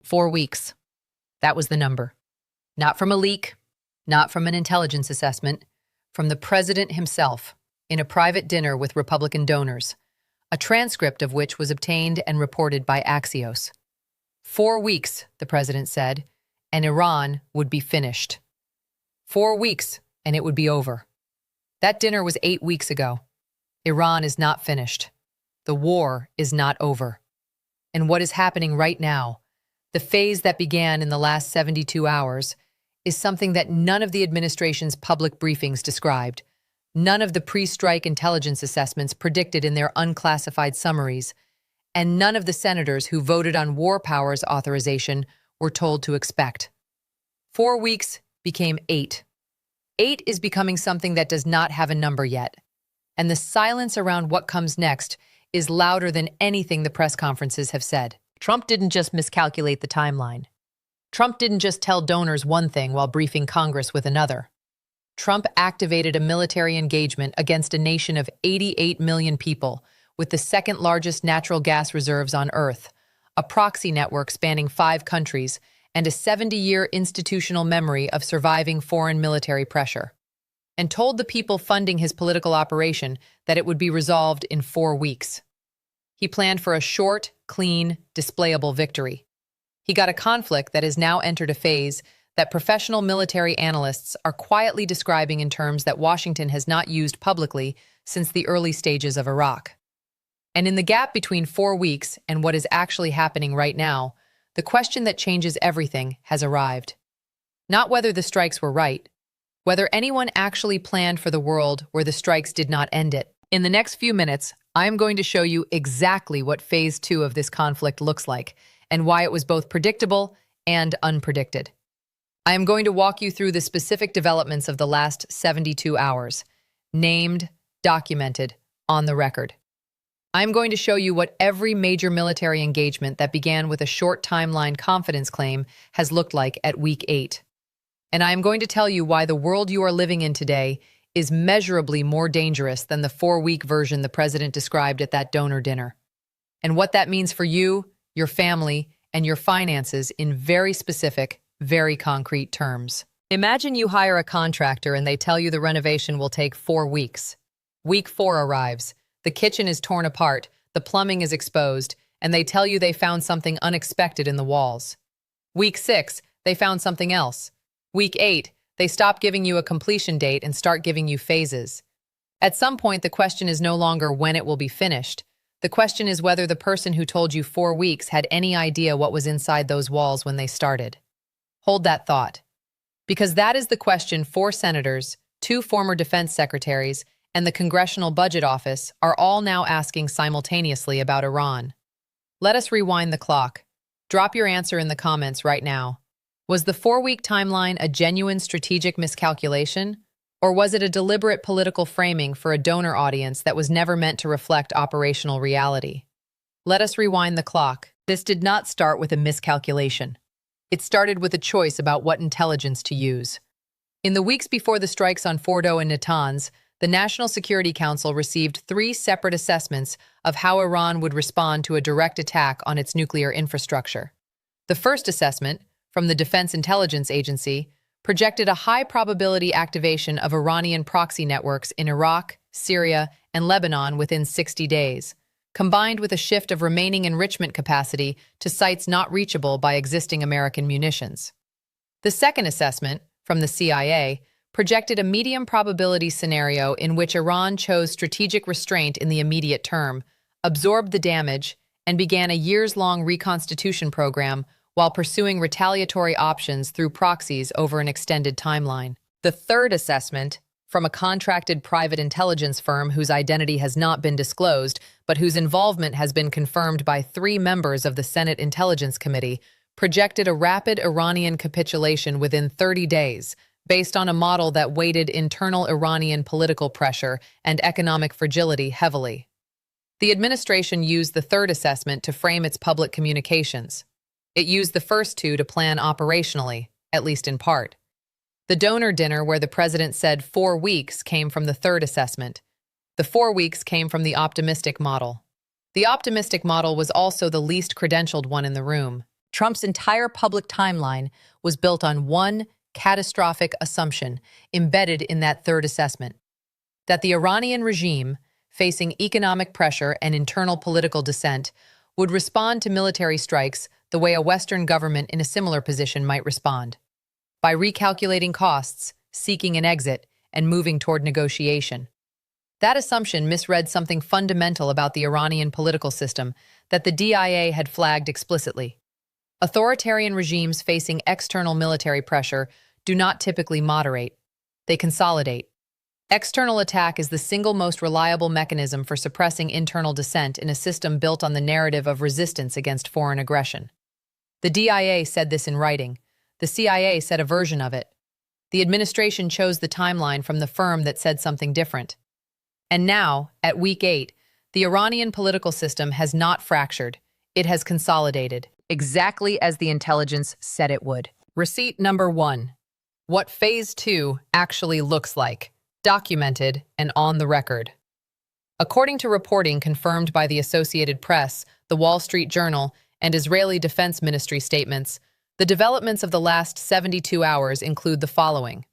4 weeks. That was the number. Not from a leak, not from an intelligence assessment, from the president himself, in a private dinner with Republican donors, a transcript of which was obtained and reported by Axios. 4 weeks, the president said, and Iran would be finished. 4 weeks, and it would be over. That dinner was 8 weeks ago. Iran is not finished. The war is not over. And what is happening right now, the phase that began in the last 72 hours, is something that none of the administration's public briefings described, none of the pre-strike intelligence assessments predicted in their unclassified summaries, and none of the senators who voted on war powers authorization were told to expect. 4 weeks became 8. 8 is becoming something that does not have a number yet, and the silence around what comes next is louder than anything the press conferences have said. Trump didn't just miscalculate the timeline. Trump didn't just tell donors one thing while briefing Congress with another. Trump activated a military engagement against a nation of 88 million people with the second largest natural gas reserves on Earth, a proxy network spanning 5 countries, and a 70-year institutional memory of surviving foreign military pressure, and told the people funding his political operation that it would be resolved in 4 weeks. He planned for a short, clean, displayable victory. He got a conflict that has now entered a phase that professional military analysts are quietly describing in terms that Washington has not used publicly since the early stages of Iraq. And in the gap between 4 weeks and what is actually happening right now, the question that changes everything has arrived. Not whether the strikes were right, whether anyone actually planned for the world where the strikes did not end it. In the next few minutes, I am going to show you exactly what Phase 2 of this conflict looks like and why it was both predictable and unpredicted. I am going to walk you through the specific developments of the last 72 hours, named, documented, on the record. I am going to show you what every major military engagement that began with a short timeline confidence claim has looked like at week 8. And I am going to tell you why the world you are living in today is measurably more dangerous than the 4-week version the president described at that donor dinner, and what that means for you, your family, and your finances in very specific, very concrete terms. Imagine you hire a contractor and they tell you the renovation will take 4 weeks. Week 4 arrives. The kitchen is torn apart, the plumbing is exposed, and they tell you they found something unexpected in the walls. Week 6, they found something else. Week 8, they stop giving you a completion date and start giving you phases. At some point, the question is no longer when it will be finished. The question is whether the person who told you 4 weeks had any idea what was inside those walls when they started. Hold that thought. Because that is the question 4 senators, 2 former defense secretaries, and the Congressional Budget Office are all now asking simultaneously about Iran. Let us rewind the clock. Drop your answer in the comments right now. Was the 4-week timeline a genuine strategic miscalculation, or was it a deliberate political framing for a donor audience that was never meant to reflect operational reality? Let us rewind the clock. This did not start with a miscalculation. It started with a choice about what intelligence to use. In the weeks before the strikes on Fordo and Natanz, the National Security Council received 3 separate assessments of how Iran would respond to a direct attack on its nuclear infrastructure. The first assessment, from the Defense Intelligence Agency, projected a high-probability activation of Iranian proxy networks in Iraq, Syria, and Lebanon within 60 days, combined with a shift of remaining enrichment capacity to sites not reachable by existing American munitions. The second assessment, from the CIA, projected a medium probability scenario in which Iran chose strategic restraint in the immediate term, absorbed the damage, and began a years-long reconstitution program while pursuing retaliatory options through proxies over an extended timeline. The third assessment, from a contracted private intelligence firm whose identity has not been disclosed, but whose involvement has been confirmed by 3 members of the Senate Intelligence Committee, projected a rapid Iranian capitulation within 30 days, based on a model that weighted internal Iranian political pressure and economic fragility heavily. The administration used the third assessment to frame its public communications. It used the first 2 to plan operationally, at least in part. The donor dinner where the president said 4 weeks came from the third assessment. The 4 weeks came from the optimistic model. The optimistic model was also the least credentialed one in the room. Trump's entire public timeline was built on one catastrophic assumption embedded in that third assessment: that the Iranian regime, facing economic pressure and internal political dissent, would respond to military strikes the way a Western government in a similar position might respond, by recalculating costs, seeking an exit, and moving toward negotiation. That assumption misread something fundamental about the Iranian political system that the DIA had flagged explicitly. Authoritarian regimes facing external military pressure do not typically moderate. They consolidate. External attack is the single most reliable mechanism for suppressing internal dissent in a system built on the narrative of resistance against foreign aggression. The DIA said this in writing. The CIA said a version of it. The administration chose the timeline from the firm that said something different. And now, at week 8, the Iranian political system has not fractured. It has consolidated, exactly as the intelligence said it would. Receipt number 1. What Phase 2 actually looks like, documented and on the record. According to reporting confirmed by the Associated Press, the Wall Street Journal, and Israeli Defense Ministry statements, the developments of the last 72 hours include the following.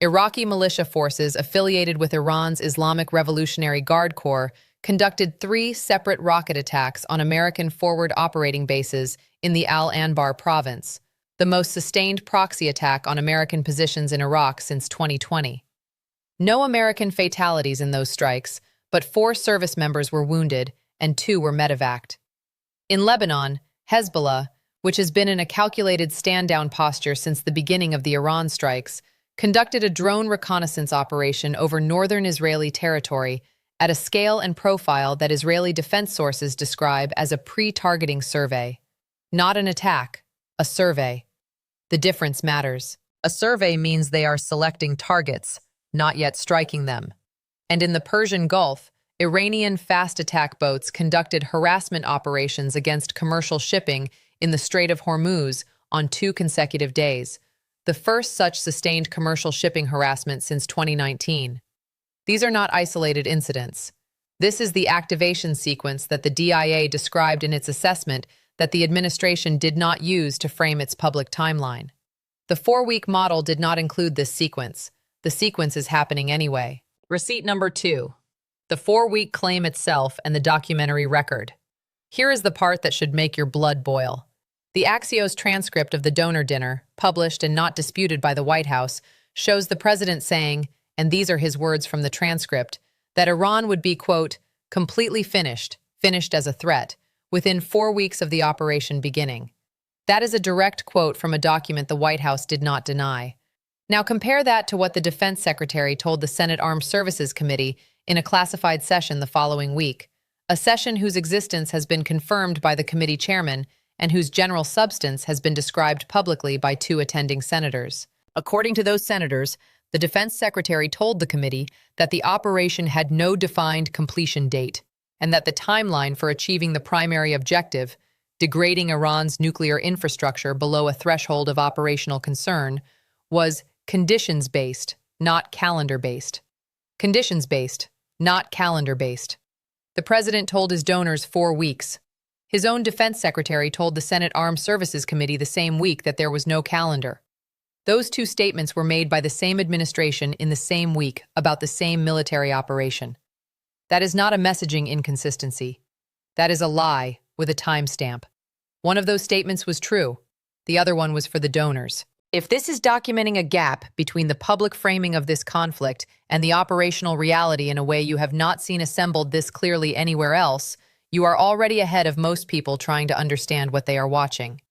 Iraqi militia forces affiliated with Iran's Islamic Revolutionary Guard Corps conducted 3 separate rocket attacks on American forward operating bases in the Al-Anbar province, the most sustained proxy attack on American positions in Iraq since 2020. No American fatalities in those strikes, but 4 service members were wounded and 2 were medevaced. In Lebanon, Hezbollah, which has been in a calculated stand-down posture since the beginning of the Iran strikes, conducted a drone reconnaissance operation over northern Israeli territory at a scale and profile that Israeli defense sources describe as a pre-targeting survey. Not an attack, a survey. The difference matters. A survey means they are selecting targets, not yet striking them. And in the Persian Gulf, Iranian fast attack boats conducted harassment operations against commercial shipping in the Strait of Hormuz on 2 consecutive days, the first such sustained commercial shipping harassment since 2019. These are not isolated incidents. This is the activation sequence that the DIA described in its assessment that the administration did not use to frame its public timeline. The 4-week model did not include this sequence. The sequence is happening anyway. Receipt number 2. The 4-week claim itself and the documentary record. Here is the part that should make your blood boil. The Axios transcript of the donor dinner, published and not disputed by the White House, shows the president saying, and these are his words from the transcript, that Iran would be, quote, completely finished as a threat, within 4 weeks of the operation beginning. That is a direct quote from a document the White House did not deny. Now compare that to what the Defense Secretary told the Senate Armed Services Committee in a classified session the following week, a session whose existence has been confirmed by the committee chairman and whose general substance has been described publicly by 2 attending senators. According to those senators, the defense secretary told the committee that the operation had no defined completion date and that the timeline for achieving the primary objective, degrading Iran's nuclear infrastructure below a threshold of operational concern, was conditions-based, not calendar-based. Conditions-based, not calendar-based. The president told his donors 4 weeks. His own defense secretary told the Senate Armed Services Committee the same week that there was no calendar. Those 2 statements were made by the same administration in the same week about the same military operation. That is not a messaging inconsistency. That is a lie with a timestamp. One of those statements was true. The other one was for the donors. If this is documenting a gap between the public framing of this conflict and the operational reality in a way you have not seen assembled this clearly anywhere else, you are already ahead of most people trying to understand what they are watching.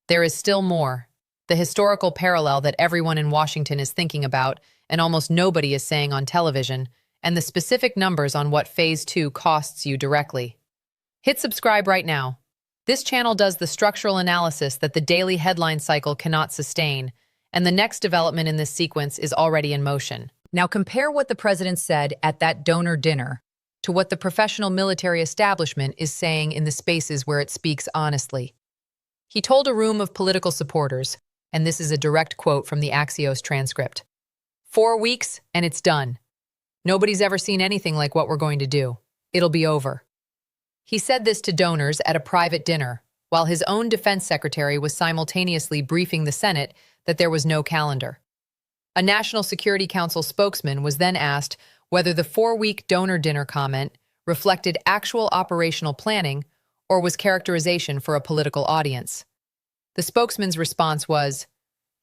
There is still more. The historical parallel that everyone in Washington is thinking about and almost nobody is saying on television, and the specific numbers on what Phase 2 costs you directly. Hit subscribe right now. This channel does the structural analysis that the daily headline cycle cannot sustain, and the next development in this sequence is already in motion. Now compare what the president said at that donor dinner to what the professional military establishment is saying in the spaces where it speaks honestly. He told a room of political supporters, and this is a direct quote from the Axios transcript, 4 weeks and it's done. Nobody's ever seen anything like what we're going to do. It'll be over. He said this to donors at a private dinner, while his own defense secretary was simultaneously briefing the Senate that there was no calendar. A National Security Council spokesman was then asked whether the 4-week donor dinner comment reflected actual operational planning or was characterization for a political audience. The spokesman's response was,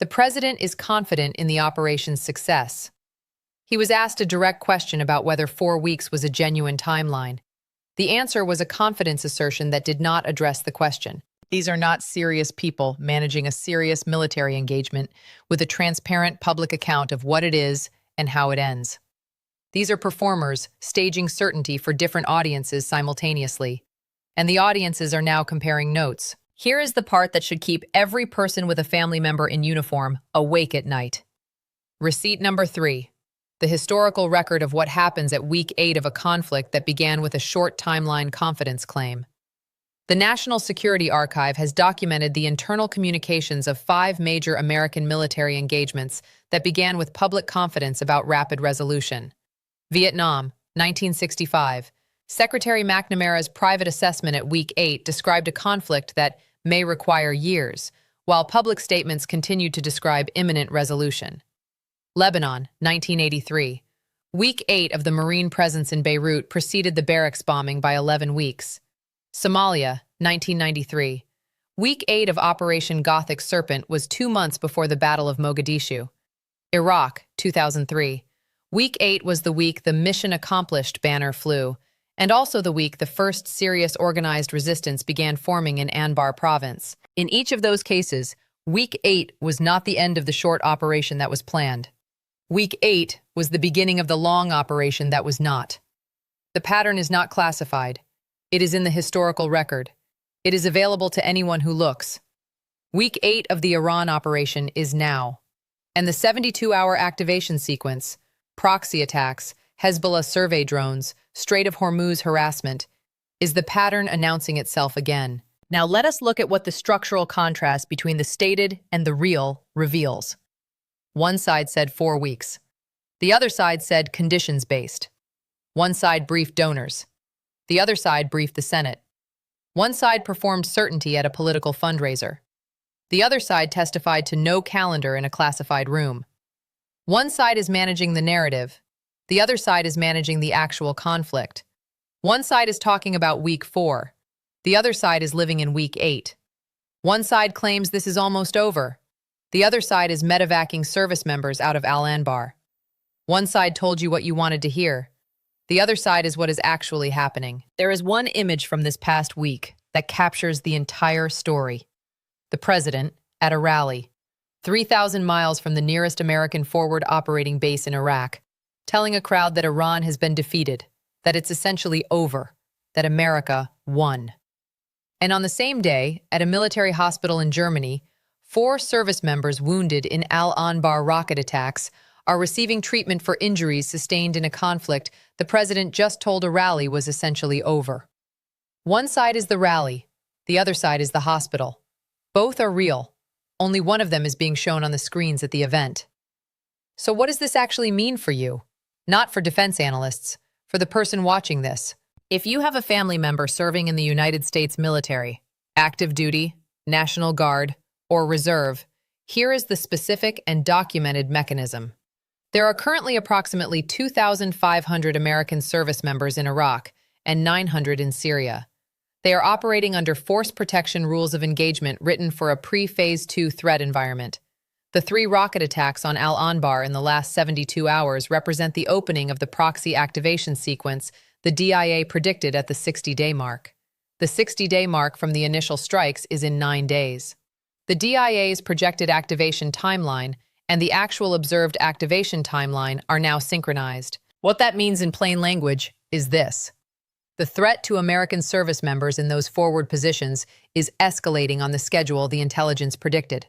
"The president is confident in the operation's success." He was asked a direct question about whether 4 weeks was a genuine timeline. The answer was a confidence assertion that did not address the question. These are not serious people managing a serious military engagement with a transparent public account of what it is and how it ends. These are performers staging certainty for different audiences simultaneously. And the audiences are now comparing notes. Here is the part that should keep every person with a family member in uniform awake at night. Receipt number 3. The historical record of what happens at week 8 of a conflict that began with a short timeline confidence claim. The National Security Archive has documented the internal communications of 5 major American military engagements that began with public confidence about rapid resolution. Vietnam, 1965. Secretary McNamara's private assessment at week 8 described a conflict that may require years, while public statements continued to describe imminent resolution. Lebanon, 1983. Week 8 of the Marine presence in Beirut preceded the barracks bombing by 11 weeks. Somalia, 1993. Week 8 of Operation Gothic Serpent was 2 months before the Battle of Mogadishu. Iraq, 2003. Week 8 was the week the Mission Accomplished banner flew, and also the week the first serious organized resistance began forming in Anbar province. In each of those cases, Week 8 was not the end of the short operation that was planned. Week 8 was the beginning of the long operation that was not. The pattern is not classified. It is in the historical record. It is available to anyone who looks. Week 8 of the Iran operation is now. And the 72-hour activation sequence, proxy attacks, Hezbollah survey drones, Strait of Hormuz harassment, is the pattern announcing itself again. Now let us look at what the structural contrast between the stated and the real reveals. One side said 4 weeks. The other side said conditions-based. One side briefed donors. The other side briefed the Senate. One side performed certainty at a political fundraiser. The other side testified to no calendar in a classified room. One side is managing the narrative. The other side is managing the actual conflict. One side is talking about week 4. The other side is living in week 8. One side claims this is almost over. The other side is medevacing service members out of Al-Anbar. One side told you what you wanted to hear. The other side is what is actually happening. There is one image from this past week that captures the entire story. The president, at a rally, 3,000 miles from the nearest American forward operating base in Iraq, telling a crowd that Iran has been defeated, that it's essentially over, that America won. And on the same day, at a military hospital in Germany, 4 service members wounded in Al-Anbar rocket attacks are receiving treatment for injuries sustained in a conflict the president just told a rally was essentially over. One side is the rally, the other side is the hospital. Both are real. Only one of them is being shown on the screens at the event. So what does this actually mean for you? Not for defense analysts, for the person watching this. If you have a family member serving in the United States military, active duty, National Guard, or Reserve, here is the specific and documented mechanism. There are currently approximately 2,500 American service members in Iraq and 900 in Syria. They are operating under force protection rules of engagement written for a pre-Phase 2 threat environment. The 3 rocket attacks on Al-Anbar in the last 72 hours represent the opening of the proxy activation sequence the DIA predicted at the 60-day mark. The 60-day mark from the initial strikes is in 9 days. The DIA's projected activation timeline and the actual observed activation timeline are now synchronized. What that means in plain language is this. The threat to American service members in those forward positions is escalating on the schedule the intelligence predicted,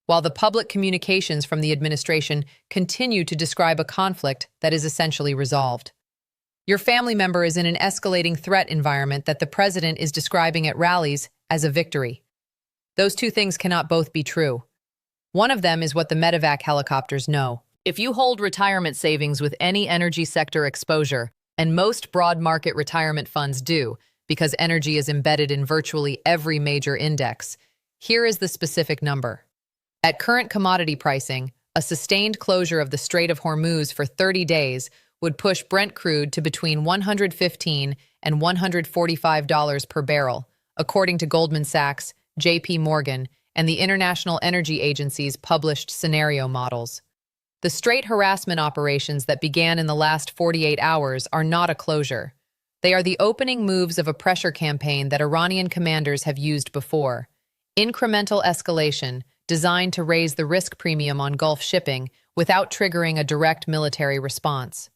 while the public communications from the administration continue to describe a conflict that is essentially resolved. Your family member is in an escalating threat environment that the president is describing at rallies as a victory. Those two things cannot both be true. One of them is what the medevac helicopters know. If you hold retirement savings with any energy sector exposure, and most broad market retirement funds do, because energy is embedded in virtually every major index. Here is the specific number. At current commodity pricing, a sustained closure of the Strait of Hormuz for 30 days would push Brent crude to between $115 and $145 per barrel, according to Goldman Sachs, J.P. Morgan, and the International Energy Agency's published scenario models. The Strait harassment operations that began in the last 48 hours are not a closure. They are the opening moves of a pressure campaign that Iranian commanders have used before. Incremental escalation designed to raise the risk premium on Gulf shipping without triggering a direct military response.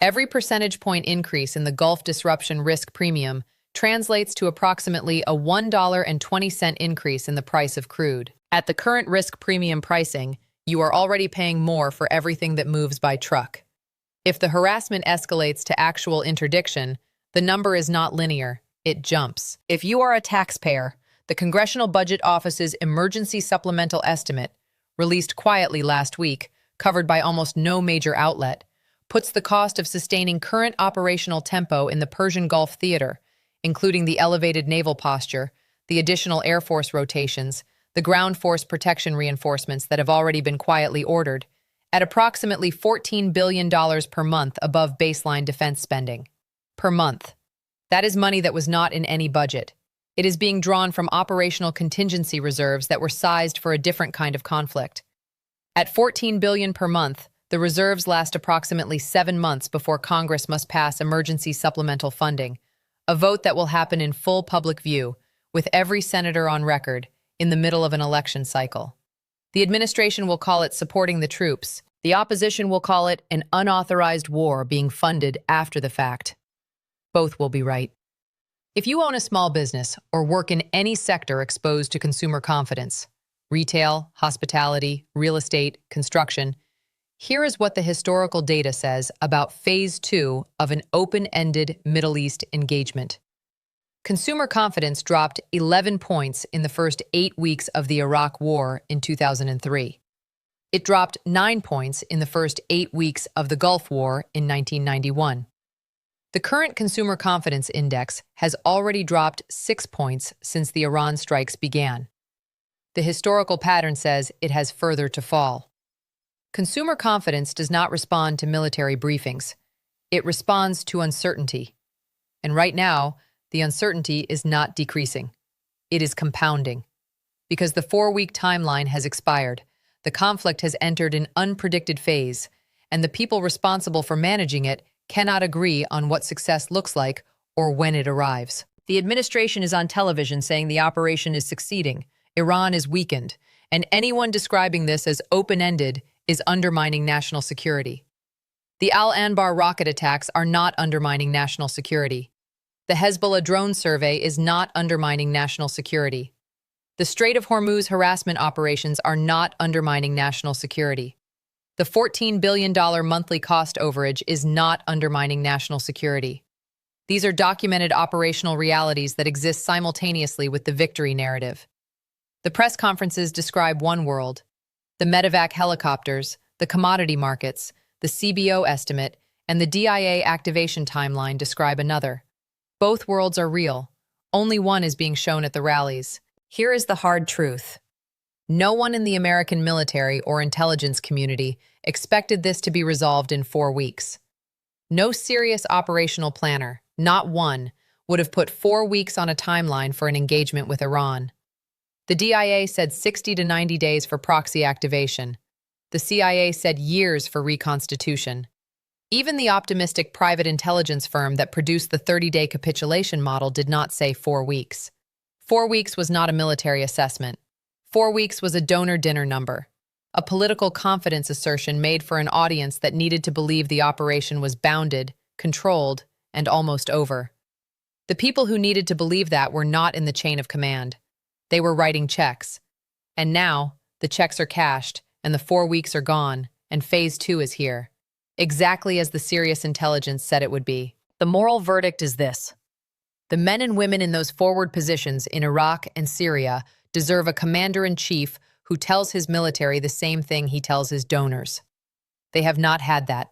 Every percentage point increase in the Gulf disruption risk premium translates to approximately a $1.20 increase in the price of crude. At the current risk premium pricing, you are already paying more for everything that moves by truck. If the harassment escalates to actual interdiction, the number is not linear, it jumps. If you are a taxpayer, the Congressional Budget Office's emergency supplemental estimate, released quietly last week, covered by almost no major outlet, puts the cost of sustaining current operational tempo in the Persian Gulf theater, including the elevated naval posture, the additional Air Force rotations, the ground force protection reinforcements that have already been quietly ordered, at approximately $14 billion per month above baseline defense spending. Per month. That is money that was not in any budget. It is being drawn from operational contingency reserves that were sized for a different kind of conflict. At $14 billion per month, the reserves last approximately 7 months before Congress must pass emergency supplemental funding, a vote that will happen in full public view, with every senator on record, in the middle of an election cycle. The administration will call it supporting the troops. The opposition will call it an unauthorized war being funded after the fact. Both will be right. If you own a small business or work in any sector exposed to consumer confidence, retail, hospitality, real estate, construction, here is what the historical data says about Phase 2 of an open-ended Middle East engagement. Consumer confidence dropped 11 points in the first 8 weeks of the Iraq War in 2003. It dropped 9 points in the first 8 weeks of the Gulf War in 1991. The current Consumer Confidence Index has already dropped 6 points since the Iran strikes began. The historical pattern says it has further to fall. Consumer confidence does not respond to military briefings. It responds to uncertainty. And right now, the uncertainty is not decreasing. It is compounding. Because the 4-week timeline has expired, the conflict has entered an unpredicted phase, and the people responsible for managing it cannot agree on what success looks like or when it arrives. The administration is on television saying the operation is succeeding, Iran is weakened, and anyone describing this as open-ended is undermining national security. The Al-Anbar rocket attacks are not undermining national security. The Hezbollah drone survey is not undermining national security. The Strait of Hormuz harassment operations are not undermining national security. The $14 billion monthly cost overage is not undermining national security. These are documented operational realities that exist simultaneously with the victory narrative. The press conferences describe one world. The medevac helicopters, the commodity markets, the CBO estimate, and the DIA activation timeline describe another. Both worlds are real. Only one is being shown at the rallies. Here is the hard truth. No one in the American military or intelligence community expected this to be resolved in 4 weeks. No serious operational planner, not one, would have put 4 weeks on a timeline for an engagement with Iran. The DIA said 60 to 90 days for proxy activation. The CIA said years for reconstitution. Even the optimistic private intelligence firm that produced the 30-day capitulation model did not say 4 weeks. 4 weeks was not a military assessment. 4 weeks was a donor dinner number, a political confidence assertion made for an audience that needed to believe the operation was bounded, controlled, and almost over. The people who needed to believe that were not in the chain of command. They were writing checks. And now, the checks are cashed, and the 4 weeks are gone, and Phase 2 is here. Exactly as the serious intelligence said it would be. The moral verdict is this. The men and women in those forward positions in Iraq and Syria deserve a commander-in-chief who tells his military the same thing he tells his donors. They have not had that.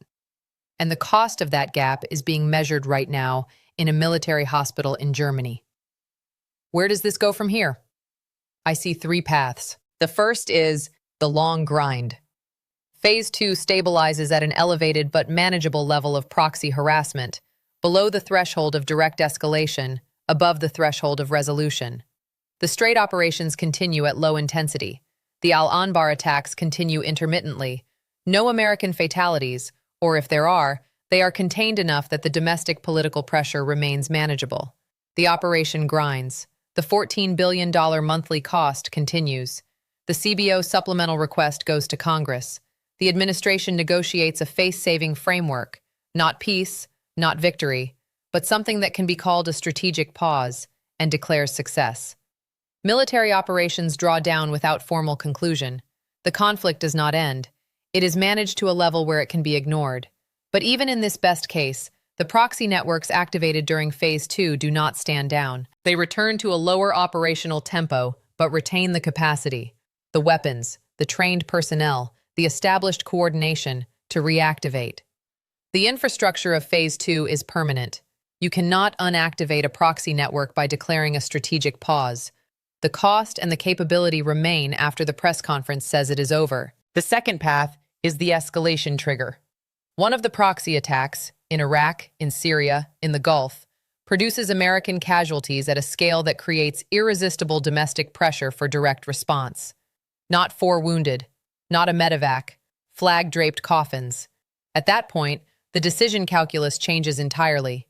And the cost of that gap is being measured right now in a military hospital in Germany. Where does this go from here? I see three paths. The first is the long grind. Phase 2 stabilizes at an elevated but manageable level of proxy harassment, below the threshold of direct escalation, above the threshold of resolution. The straight operations continue at low intensity. The Al-Anbar attacks continue intermittently. No American fatalities, or if there are, they are contained enough that the domestic political pressure remains manageable. The operation grinds. The $14 billion monthly cost continues. The CBO supplemental request goes to Congress. The administration negotiates a face-saving framework, not peace, not victory, but something that can be called a strategic pause, and declares success. Military operations draw down without formal conclusion. The conflict does not end. It is managed to a level where it can be ignored. But even in this best case, the proxy networks activated during Phase 2 do not stand down. They return to a lower operational tempo, but retain the capacity, the weapons, the trained personnel, the established coordination to reactivate. The infrastructure of Phase 2 is permanent. You cannot unactivate a proxy network by declaring a strategic pause. The cost and the capability remain after the press conference says it is over. The second path is the escalation trigger. One of the proxy attacks, in Iraq, in Syria, in the Gulf, produces American casualties at a scale that creates irresistible domestic pressure for direct response. Not 4 wounded, not a medevac, flag-draped coffins. At that point, the decision calculus changes entirely.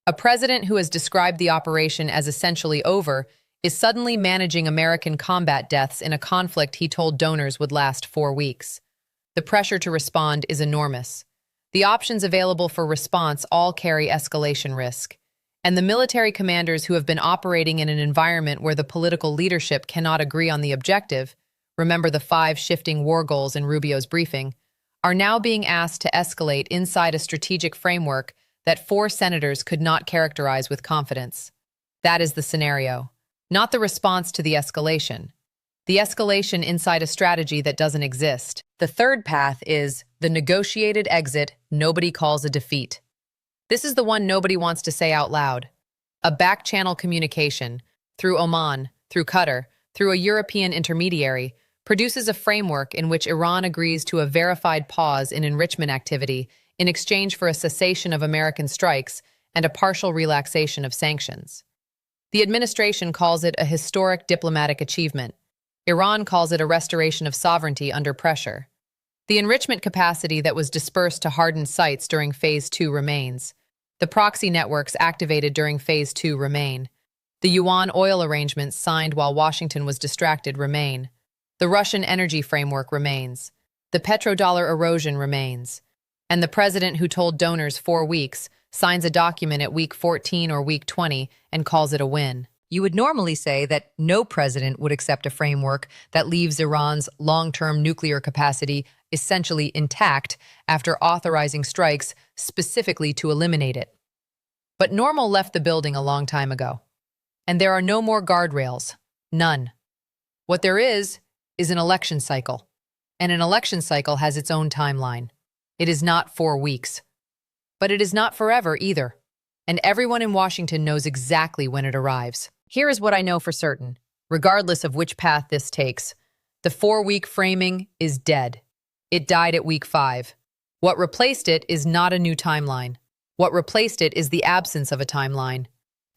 A president who has described the operation as essentially over is suddenly managing American combat deaths in a conflict he told donors would last 4 weeks. The pressure to respond is enormous. The options available for response all carry escalation risk. And the military commanders who have been operating in an environment where the political leadership cannot agree on the objective, remember the 5 shifting war goals in Rubio's briefing, are now being asked to escalate inside a strategic framework that 4 senators could not characterize with confidence. That is the scenario, not the response to the escalation. The escalation inside a strategy that doesn't exist. The third path is the negotiated exit nobody calls a defeat. This is the one nobody wants to say out loud. A back-channel communication, through Oman, through Qatar, through a European intermediary, produces a framework in which Iran agrees to a verified pause in enrichment activity in exchange for a cessation of American strikes and a partial relaxation of sanctions. The administration calls it a historic diplomatic achievement. Iran calls it a restoration of sovereignty under pressure. The enrichment capacity that was dispersed to hardened sites during Phase 2 remains. The proxy networks activated during Phase 2 remain. The yuan oil arrangements signed while Washington was distracted remain. The Russian energy framework remains. The petrodollar erosion remains. And the president who told donors 4 weeks signs a document at week 14 or week 20 and calls it a win. You would normally say that no president would accept a framework that leaves Iran's long-term nuclear capacity essentially intact after authorizing strikes specifically to eliminate it. But normal left the building a long time ago. And there are no more guardrails. None. What there is an election cycle. And an election cycle has its own timeline. It is not 4 weeks. But it is not forever either. And everyone in Washington knows exactly when it arrives. Here is what I know for certain. Regardless of which path this takes, the 4-week framing is dead. It died at week 5. What replaced it is not a new timeline. What replaced it is the absence of a timeline.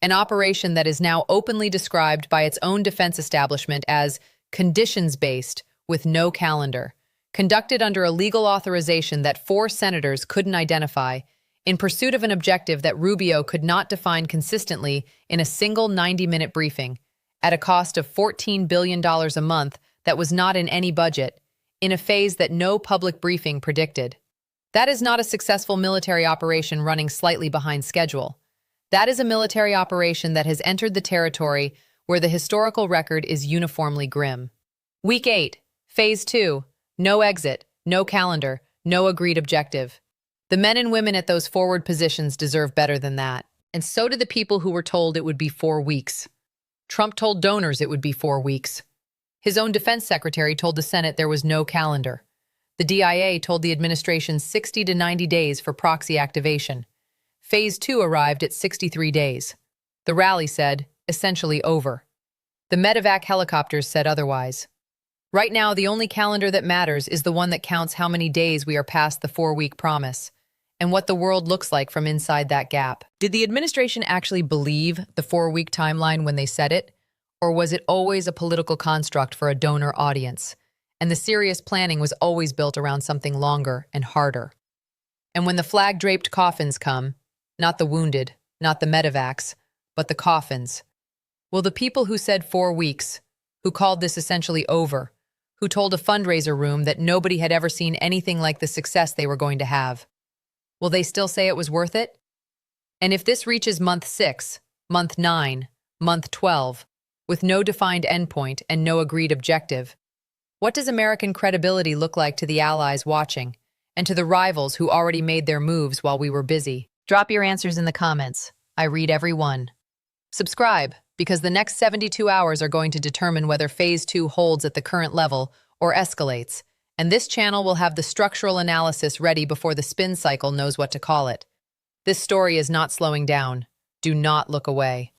An operation that is now openly described by its own defense establishment as conditions-based with no calendar, conducted under a legal authorization that 4 senators couldn't identify, in pursuit of an objective that Rubio could not define consistently in a single 90-minute briefing, at a cost of $14 billion a month that was not in any budget, in a phase that no public briefing predicted. That is not a successful military operation running slightly behind schedule. That is a military operation that has entered the territory where the historical record is uniformly grim. Week 8, Phase 2, no exit, no calendar, no agreed objective. The men and women at those forward positions deserve better than that. And so did the people who were told it would be 4 weeks. Trump told donors it would be 4 weeks. His own defense secretary told the Senate there was no calendar. The DIA told the administration 60 to 90 days for proxy activation. Phase 2 arrived at 63 days. The rally said, essentially over. The medevac helicopters said otherwise. Right now, the only calendar that matters is the one that counts how many days we are past the 4-week promise, and what the world looks like from inside that gap. Did the administration actually believe the 4-week timeline when they said it? Or was it always a political construct for a donor audience? And the serious planning was always built around something longer and harder. And when the flag-draped coffins come, not the wounded, not the medevacs, but the coffins, will the people who said 4 weeks, who called this essentially over, who told a fundraiser room that nobody had ever seen anything like the success they were going to have, will they still say it was worth it? And if this reaches month 6, month 9, month 12, with no defined endpoint and no agreed objective, what does American credibility look like to the allies watching, and to the rivals who already made their moves while we were busy? Drop your answers in the comments. I read every one. Subscribe, because the next 72 hours are going to determine whether Phase 2 holds at the current level or escalates, and this channel will have the structural analysis ready before the spin cycle knows what to call it. This story is not slowing down. Do not look away.